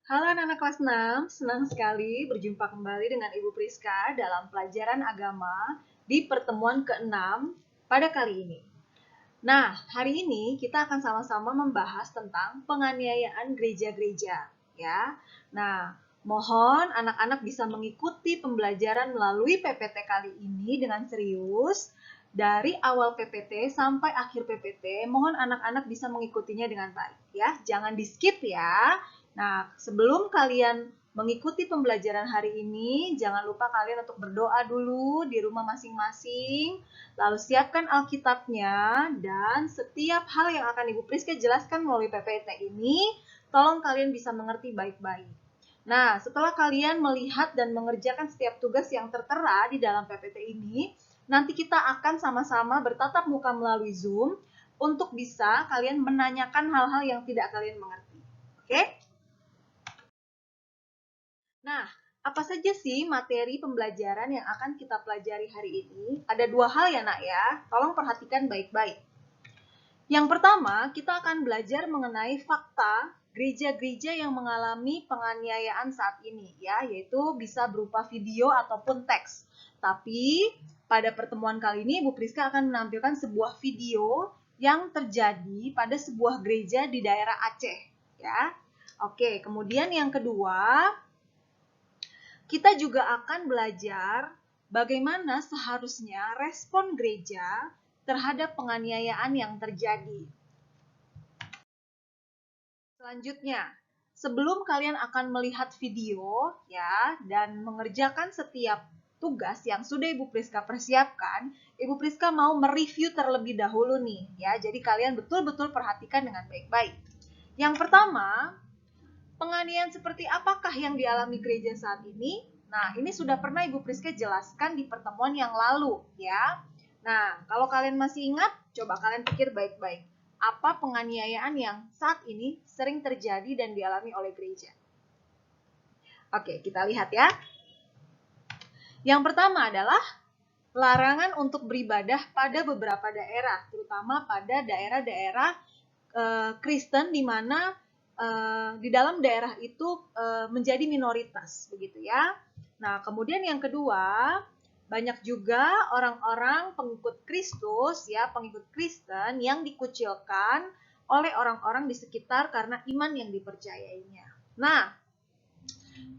Halo anak-anak kelas 6, senang sekali berjumpa kembali dengan Ibu Priska dalam pelajaran agama di pertemuan ke-6 pada kali ini. Nah, hari ini kita akan sama-sama membahas tentang penganiayaan gereja-gereja, ya. Nah, mohon anak-anak bisa mengikuti pembelajaran melalui PPT kali ini dengan serius. Dari awal PPT sampai akhir PPT, mohon anak-anak bisa mengikutinya dengan baik, ya. Jangan di-skip ya. Nah, sebelum kalian mengikuti pembelajaran hari ini, jangan lupa kalian untuk berdoa dulu di rumah masing-masing. Lalu siapkan Alkitabnya dan setiap hal yang akan Ibu Priska jelaskan melalui PPT ini, tolong kalian bisa mengerti baik-baik. Nah, setelah kalian melihat dan mengerjakan setiap tugas yang tertera di dalam PPT ini, nanti kita akan sama-sama bertatap muka melalui Zoom untuk bisa kalian menanyakan hal-hal yang tidak kalian mengerti. Oke? Nah, apa saja sih materi pembelajaran yang akan kita pelajari hari ini? Ada dua hal ya nak ya, tolong perhatikan baik-baik. Yang pertama, kita akan belajar mengenai fakta gereja-gereja yang mengalami penganiayaan saat ini, ya, yaitu bisa berupa video ataupun teks. Tapi pada pertemuan kali ini, Bu Priska akan menampilkan sebuah video yang terjadi pada sebuah gereja di daerah Aceh, ya. Oke, kemudian yang kedua, kita juga akan belajar bagaimana seharusnya respon gereja terhadap penganiayaan yang terjadi. Selanjutnya, sebelum kalian akan melihat video ya dan mengerjakan setiap tugas yang sudah Ibu Priska persiapkan, Ibu Priska mau mereview terlebih dahulu nih ya. Jadi kalian betul-betul perhatikan dengan baik-baik. Yang pertama, penganiayaan seperti apakah yang dialami gereja saat ini? Nah, ini sudah pernah Ibu Priska jelaskan di pertemuan yang lalu, ya. Nah, kalau kalian masih ingat, coba kalian pikir baik-baik. Apa penganiayaan yang saat ini sering terjadi dan dialami oleh gereja? Oke, kita lihat ya. Yang pertama adalah larangan untuk beribadah pada beberapa daerah, terutama pada daerah-daerah Kristen di mana di dalam daerah itu menjadi minoritas, begitu ya. Nah, kemudian yang kedua, banyak juga orang-orang pengikut Kristus, ya, pengikut Kristen yang dikucilkan oleh orang-orang di sekitar karena iman yang dipercayainya. Nah,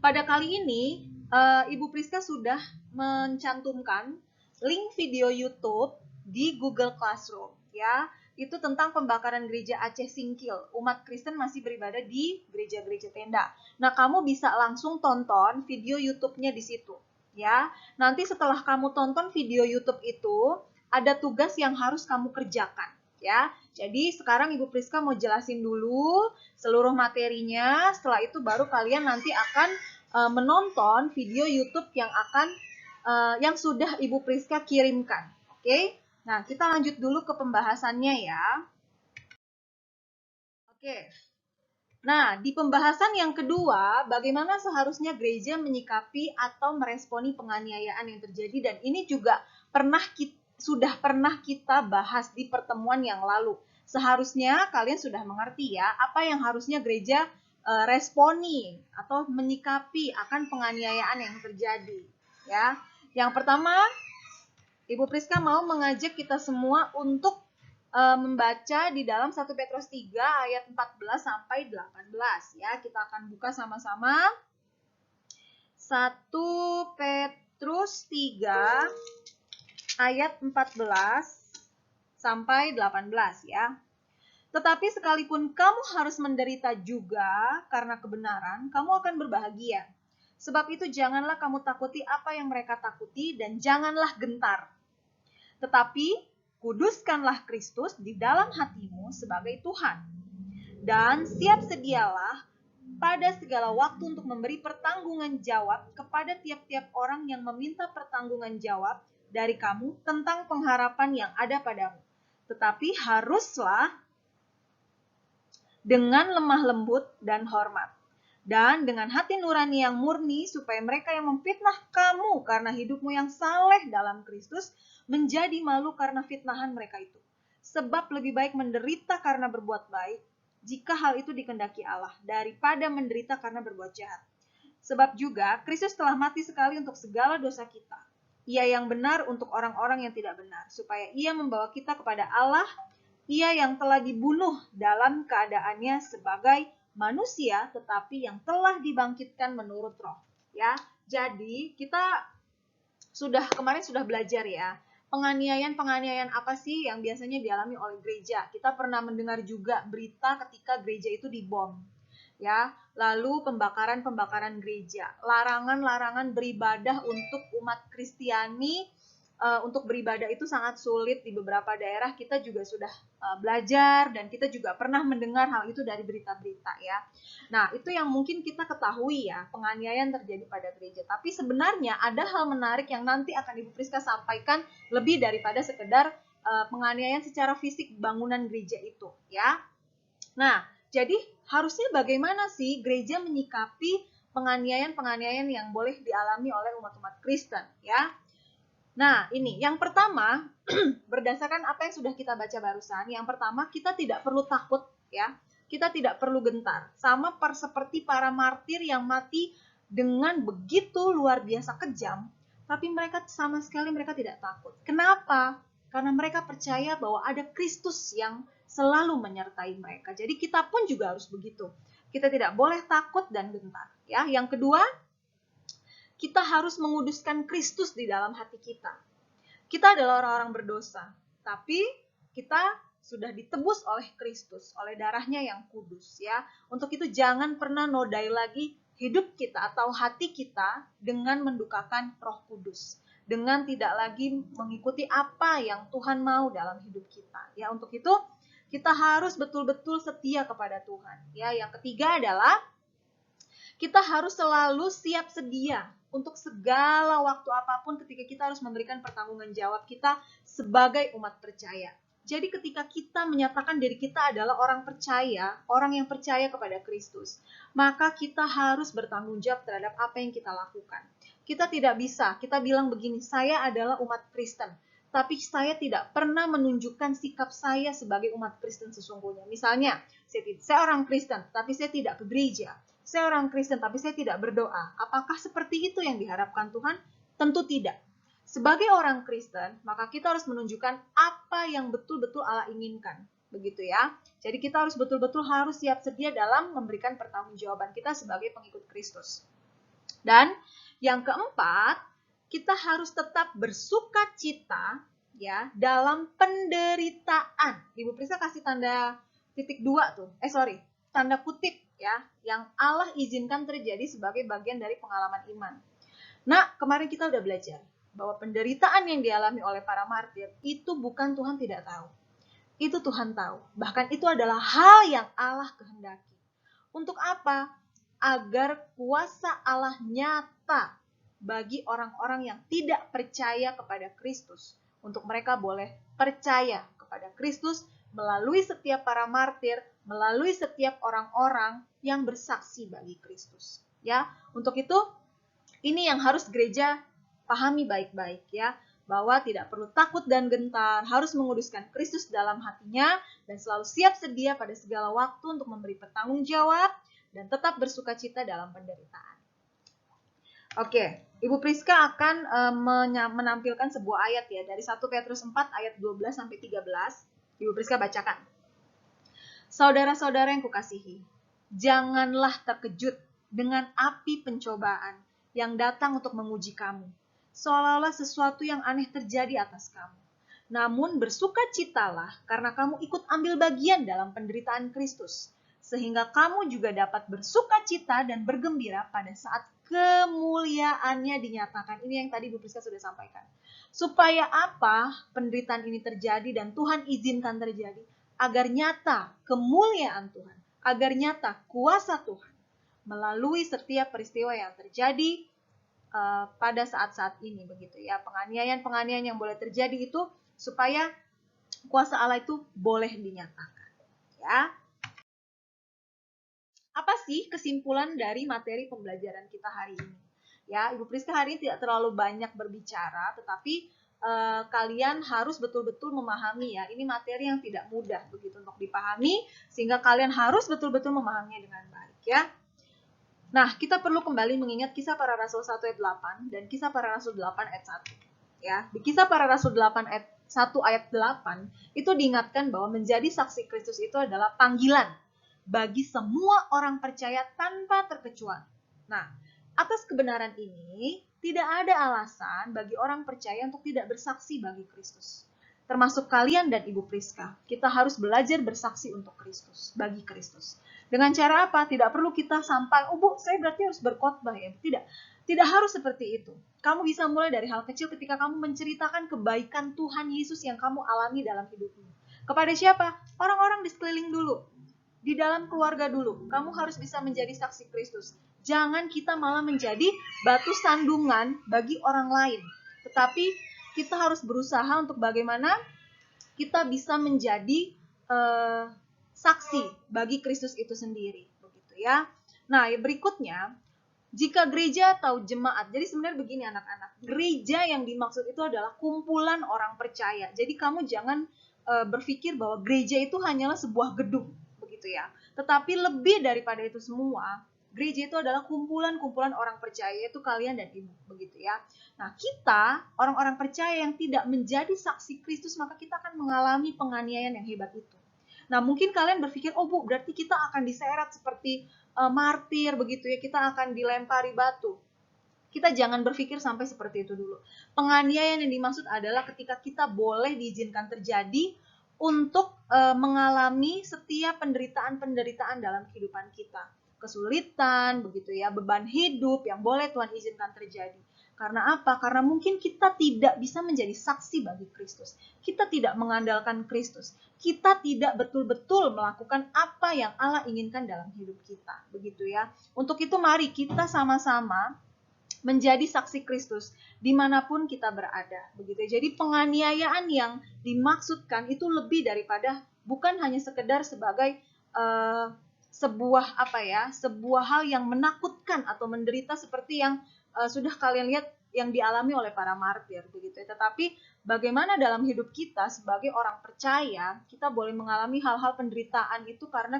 pada kali ini Ibu Priska sudah mencantumkan link video YouTube di Google Classroom, ya. Itu tentang pembakaran gereja Aceh Singkil. Umat Kristen masih beribadah di gereja-gereja tenda. Nah, kamu bisa langsung tonton video YouTube-nya di situ, ya. Nanti setelah kamu tonton video YouTube itu, ada tugas yang harus kamu kerjakan, ya. Jadi sekarang Ibu Priska mau jelasin dulu seluruh materinya. Setelah itu baru kalian nanti akan menonton video YouTube yang sudah Ibu Priska kirimkan. Oke? Nah, kita lanjut dulu ke pembahasannya ya. Oke. Nah, di pembahasan yang kedua, bagaimana seharusnya gereja menyikapi atau meresponi penganiayaan yang terjadi, dan ini juga sudah pernah kita bahas di pertemuan yang lalu. Seharusnya kalian sudah mengerti ya, apa yang harusnya gereja responi atau menyikapi akan penganiayaan yang terjadi. Ya, yang pertama, Ibu Priska mau mengajak kita semua untuk membaca di dalam 1 Petrus 3 ayat 14 sampai 18 ya. Kita akan buka sama-sama. 1 Petrus 3 ayat 14 sampai 18 ya. Tetapi sekalipun kamu harus menderita juga karena kebenaran, kamu akan berbahagia. Sebab itu janganlah kamu takuti apa yang mereka takuti dan janganlah gentar. Tetapi kuduskanlah Kristus di dalam hatimu sebagai Tuhan. Dan siap sedialah pada segala waktu untuk memberi pertanggungan jawab kepada tiap-tiap orang yang meminta pertanggungan jawab dari kamu tentang pengharapan yang ada padamu. Tetapi haruslah dengan lemah lembut dan hormat, dan dengan hati nurani yang murni, supaya mereka yang memfitnah kamu karena hidupmu yang saleh dalam Kristus menjadi malu karena fitnahan mereka itu. Sebab lebih baik menderita karena berbuat baik jika hal itu dikehendaki Allah, daripada menderita karena berbuat jahat. Sebab juga Kristus telah mati sekali untuk segala dosa kita. Ia yang benar untuk orang-orang yang tidak benar, supaya ia membawa kita kepada Allah. Ia yang telah dibunuh dalam keadaannya sebagai manusia, tetapi yang telah dibangkitkan menurut roh. Ya, jadi kita kemarin sudah belajar ya, penganiayaan apa sih yang biasanya dialami oleh gereja. Kita pernah mendengar juga berita ketika gereja itu dibom. Ya, lalu pembakaran gereja, larangan beribadah untuk umat Kristiani. Untuk beribadah itu sangat sulit di beberapa daerah. Kita juga sudah belajar dan kita juga pernah mendengar hal itu dari berita-berita ya. Nah, itu yang mungkin kita ketahui ya, penganiayaan terjadi pada gereja. Tapi sebenarnya ada hal menarik yang nanti akan Ibu Priska sampaikan lebih daripada sekedar penganiayaan secara fisik bangunan gereja itu ya. Nah, jadi harusnya bagaimana sih gereja menyikapi penganiayaan yang boleh dialami oleh umat-umat Kristen ya? Nah, ini yang pertama, berdasarkan apa yang sudah kita baca barusan, yang pertama kita tidak perlu takut ya. Kita tidak perlu gentar. Sama seperti para martir yang mati dengan begitu luar biasa kejam, tapi mereka sama sekali tidak takut. Kenapa? Karena mereka percaya bahwa ada Kristus yang selalu menyertai mereka. Jadi kita pun juga harus begitu. Kita tidak boleh takut dan gentar ya. Yang kedua, kita harus menguduskan Kristus di dalam hati kita. Kita adalah orang-orang berdosa, tapi kita sudah ditebus oleh Kristus, oleh darahnya yang kudus ya. Untuk itu jangan pernah nodai lagi hidup kita atau hati kita dengan mendukakan Roh Kudus, dengan tidak lagi mengikuti apa yang Tuhan mau dalam hidup kita. Ya, untuk itu kita harus betul-betul setia kepada Tuhan. Ya, yang ketiga adalah kita harus selalu siap sedia untuk segala waktu apapun ketika kita harus memberikan pertanggungjawab kita sebagai umat percaya. Jadi ketika kita menyatakan diri kita adalah orang percaya, orang yang percaya kepada Kristus, maka kita harus bertanggung jawab terhadap apa yang kita lakukan. Kita tidak bisa, kita bilang begini, saya adalah umat Kristen, tapi saya tidak pernah menunjukkan sikap saya sebagai umat Kristen sesungguhnya. Misalnya, saya orang Kristen, tapi saya tidak ke gereja. Saya orang Kristen, tapi saya tidak berdoa. Apakah seperti itu yang diharapkan Tuhan? Tentu tidak. Sebagai orang Kristen, maka kita harus menunjukkan apa yang betul-betul Allah inginkan. Begitu ya. Jadi kita harus betul-betul harus siap sedia dalam memberikan pertanggungjawaban kita sebagai pengikut Kristus. Dan yang keempat, kita harus tetap bersukacita ya dalam penderitaan. Ibu Prisa kasih tanda titik 2 tuh. Tanda kutip ya, yang Allah izinkan terjadi sebagai bagian dari pengalaman iman. Nah, kemarin kita udah belajar bahwa penderitaan yang dialami oleh para martir itu bukan Tuhan tidak tahu. Itu Tuhan tahu. Bahkan itu adalah hal yang Allah kehendaki. Untuk apa? Agar kuasa Allah nyata bagi orang-orang yang tidak percaya kepada Kristus. Untuk mereka boleh percaya kepada Kristus melalui setiap para martir, melalui setiap orang-orang yang bersaksi bagi Kristus. Ya, untuk itu ini yang harus gereja pahami baik-baik ya, bahwa tidak perlu takut dan gentar, harus menguduskan Kristus dalam hatinya dan selalu siap sedia pada segala waktu untuk memberi pertanggung jawab dan tetap bersukacita dalam penderitaan. Oke, Ibu Priska akan menampilkan sebuah ayat ya dari 1 Petrus 4 ayat 12 sampai 13. Ibu Priska bacakan. Saudara-saudara yang kukasihi, janganlah terkejut dengan api pencobaan yang datang untuk menguji kamu, seolah-olah sesuatu yang aneh terjadi atas kamu. Namun bersukacitalah karena kamu ikut ambil bagian dalam penderitaan Kristus, sehingga kamu juga dapat bersukacita dan bergembira pada saat kemuliaannya dinyatakan. Ini yang tadi Bu Priska sudah sampaikan. Supaya apa penderitaan ini terjadi dan Tuhan izinkan terjadi? Agar nyata kemuliaan Tuhan, agar nyata kuasa Tuhan melalui setiap peristiwa yang terjadi pada saat-saat ini, begitu ya. Penganiayaan yang boleh terjadi itu supaya kuasa Allah itu boleh dinyatakan. Ya. Apa sih kesimpulan dari materi pembelajaran kita hari ini? Ya, Ibu Priska hari ini tidak terlalu banyak berbicara, tetapi kalian harus betul-betul memahami ya. Ini materi yang tidak mudah begitu untuk dipahami, sehingga kalian harus betul-betul memahaminya dengan baik ya. Nah, kita perlu kembali mengingat Kisah Para Rasul 1 ayat 8 dan Kisah Para Rasul 8 ayat 1. Ya, di Kisah Para Rasul 8 ayat 1 ayat 8 itu diingatkan bahwa menjadi saksi Kristus itu adalah panggilan bagi semua orang percaya tanpa terkecuali. Nah, atas kebenaran ini tidak ada alasan bagi orang percaya untuk tidak bersaksi bagi Kristus. Termasuk kalian dan Ibu Priska. Kita harus belajar bersaksi untuk Kristus, bagi Kristus. Dengan cara apa? Tidak perlu kita sampai, oh Bu, saya berarti harus berkhotbah ya. Tidak. Tidak harus seperti itu. Kamu bisa mulai dari hal kecil ketika kamu menceritakan kebaikan Tuhan Yesus yang kamu alami dalam hidupmu. Kepada siapa? Orang-orang di sekeliling dulu. Di dalam keluarga dulu. Kamu harus bisa menjadi saksi Kristus. Jangan kita malah menjadi batu sandungan bagi orang lain. Tetapi kita harus berusaha untuk bagaimana kita bisa menjadi saksi bagi Kristus itu sendiri, begitu ya. Nah, berikutnya, jika gereja atau jemaat, jadi sebenarnya begini anak-anak, gereja yang dimaksud itu adalah kumpulan orang percaya. Jadi kamu jangan berpikir bahwa gereja itu hanyalah sebuah gedung, begitu ya. Tetapi lebih daripada itu semua, gereja itu adalah kumpulan-kumpulan orang percaya, yaitu kalian dan ibu, begitu ya. Nah, kita, orang-orang percaya yang tidak menjadi saksi Kristus, maka kita akan mengalami penganiayaan yang hebat itu. Nah, mungkin kalian berpikir, oh Bu, berarti kita akan diseret seperti martir, begitu ya, kita akan dilempari batu. Kita jangan berpikir sampai seperti itu dulu. Penganiayaan yang dimaksud adalah ketika kita boleh diizinkan terjadi untuk mengalami setiap penderitaan-penderitaan dalam kehidupan kita. Kesulitan, begitu ya, beban hidup yang boleh Tuhan izinkan terjadi. Karena apa? Karena mungkin kita tidak bisa menjadi saksi bagi Kristus. Kita tidak mengandalkan Kristus. Kita tidak betul-betul melakukan apa yang Allah inginkan dalam hidup kita. Begitu ya. Untuk itu mari kita sama-sama menjadi saksi Kristus dimanapun kita berada. Begitu. Jadi penganiayaan yang dimaksudkan itu lebih daripada bukan hanya sekedar sebagai sebuah sebuah hal yang menakutkan atau menderita seperti yang sudah kalian lihat yang dialami oleh para martir, begitu ya. Tetapi bagaimana dalam hidup kita sebagai orang percaya, kita boleh mengalami hal-hal penderitaan itu karena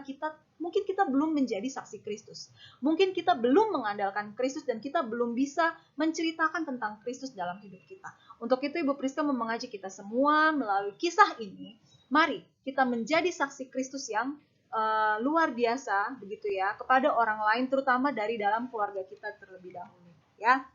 mungkin kita belum menjadi saksi Kristus. Mungkin kita belum mengandalkan Kristus dan kita belum bisa menceritakan tentang Kristus dalam hidup kita. Untuk itu Ibu Priska mengajak kita semua melalui kisah ini, mari kita menjadi saksi Kristus yang luar biasa, begitu ya, kepada orang lain, terutama dari dalam keluarga kita terlebih dahulu, ya.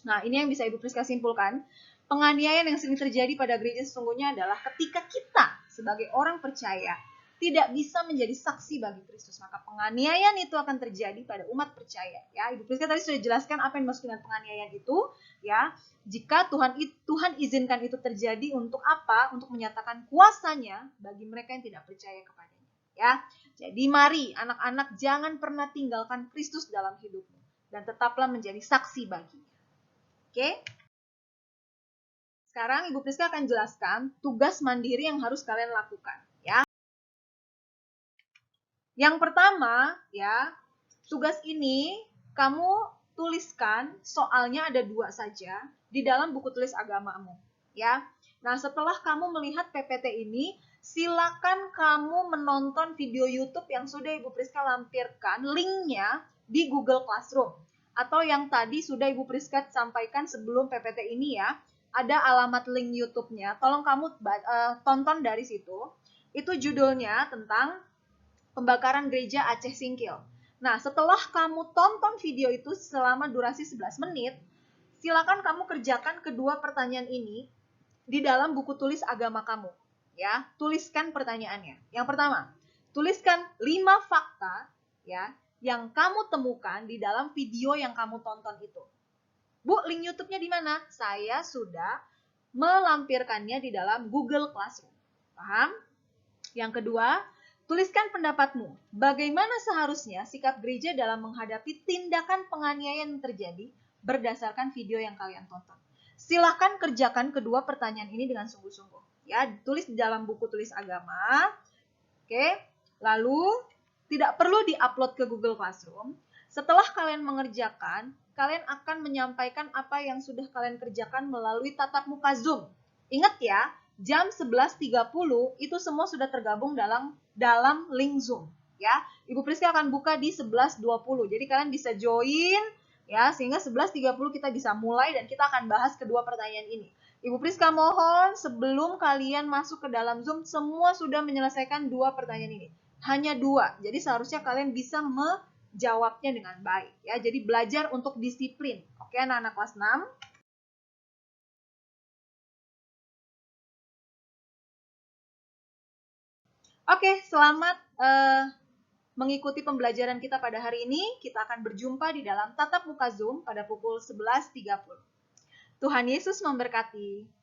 Nah, ini yang bisa Ibu Priska simpulkan. Penganiayaan yang sering terjadi pada gereja sesungguhnya adalah ketika kita sebagai orang percaya tidak bisa menjadi saksi bagi Kristus, maka penganiayaan itu akan terjadi pada umat percaya. Ya, Ibu Priska tadi sudah jelaskan apa yang dimaksud dengan penganiayaan itu. Ya, jika Tuhan izinkan itu terjadi untuk apa? Untuk menyatakan kuasanya bagi mereka yang tidak percaya kepadanya. Ya, jadi mari anak-anak jangan pernah tinggalkan Kristus dalam hidupmu dan tetaplah menjadi saksi baginya. Oke? Sekarang Ibu Priska akan jelaskan tugas mandiri yang harus kalian lakukan, ya. Yang pertama, ya, tugas ini kamu tuliskan, soalnya ada 2 saja di dalam buku tulis agamamu, ya. Nah, setelah kamu melihat PPT ini, silakan kamu menonton video YouTube yang sudah Ibu Priska lampirkan linknya di Google Classroom. Atau yang tadi sudah Ibu Priska sampaikan sebelum PPT ini ya, ada alamat link YouTube-nya. Tolong kamu tonton dari situ. Itu judulnya tentang pembakaran gereja Aceh Singkil. Nah, setelah kamu tonton video itu selama durasi 11 menit, silakan kamu kerjakan kedua pertanyaan ini di dalam buku tulis agama kamu. Ya, tuliskan pertanyaannya. Yang pertama, tuliskan 5 fakta ya yang kamu temukan di dalam video yang kamu tonton itu. Bu, link YouTube-nya di mana? Saya sudah melampirkannya di dalam Google Classroom. Paham? Yang kedua, tuliskan pendapatmu. Bagaimana seharusnya sikap gereja dalam menghadapi tindakan penganiayaan yang terjadi berdasarkan video yang kalian tonton. Silahkan kerjakan kedua pertanyaan ini dengan sungguh-sungguh. Ya, tulis di dalam buku tulis agama. Oke, lalu tidak perlu diupload ke Google Classroom. Setelah kalian mengerjakan, kalian akan menyampaikan apa yang sudah kalian kerjakan melalui tatap muka Zoom. Ingat ya, jam 11.30 itu semua sudah tergabung dalam link Zoom ya. Ibu Priska akan buka di 11.20. Jadi kalian bisa join ya, sehingga 11.30 kita bisa mulai dan kita akan bahas kedua pertanyaan ini. Ibu Priska mohon sebelum kalian masuk ke dalam Zoom semua sudah menyelesaikan dua pertanyaan ini. Hanya dua. Jadi seharusnya kalian bisa menjawabnya dengan baik ya. Jadi belajar untuk disiplin. Oke, anak-anak kelas 6. Oke, selamat mengikuti pembelajaran kita pada hari ini. Kita akan berjumpa di dalam tatap muka Zoom pada pukul 11.30. Tuhan Yesus memberkati.